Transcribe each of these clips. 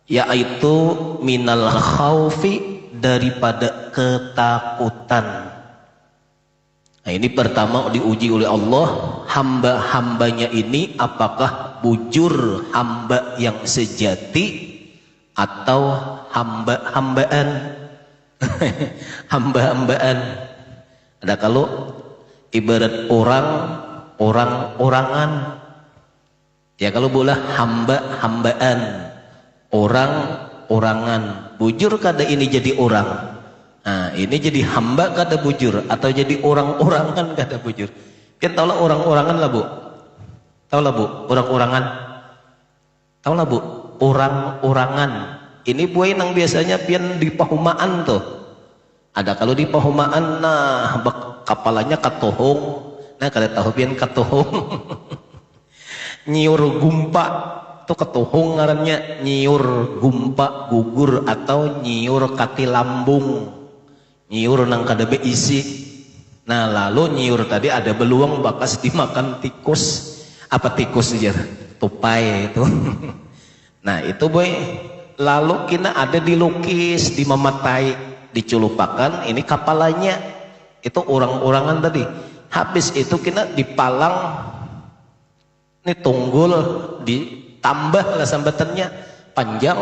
yaitu minal khaufi, daripada ketakutan. Nah, ini pertama diuji oleh Allah, hamba-hambanya ini apakah bujur hamba yang sejati atau hamba-hambaan. Hamba-hambaan. Ada kalau ibarat orang-orangan. Ya kalau boleh hamba-hambaan, orang-orangan. Bujur kada ini jadi orang. Nah, ini jadi hamba kada bujur atau jadi orang-orangan kada bujur. Kan tahu lah orang-orangan lah, Bu. Tahu lah, Bu, orang-orangan. Tahu lah, Bu, orang-orangan. Ini buai nang biasanya pian di pahumaan tuh. Ada kalau di pahumaan, nah kapalanya katohong. Nah, kada tahu pian katohong. Nyiur gumpa tuh katohong ngarannya, nyiur gumpa gugur atau nyiur kati lambung. Nyiur nang kada beisi. Nah, lalu nyiur tadi ada beluang bakas dimakan tikus. Apa tikus aja? Tupai itu. Nah, itu boy. Lalu kena ada dilukis, dimamatai, diculupakan. Ini kapalanya. Itu orang-orangan tadi. Habis itu kena dipalang. Ini tunggul, ditambah lah sambatannya panjang.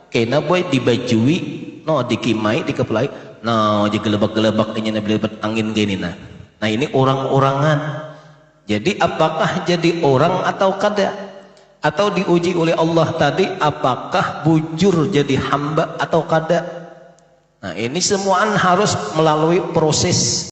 Kena boy dibajui, no dikimai, dikepulai. No, jadi gelebak-gelebak ini nabi angin gini nah. Nah, ini orang-orangan. Jadi apakah jadi orang atau kada? Atau diuji oleh Allah tadi apakah bujur jadi hamba atau kada? Nah, ini semuaan harus melalui proses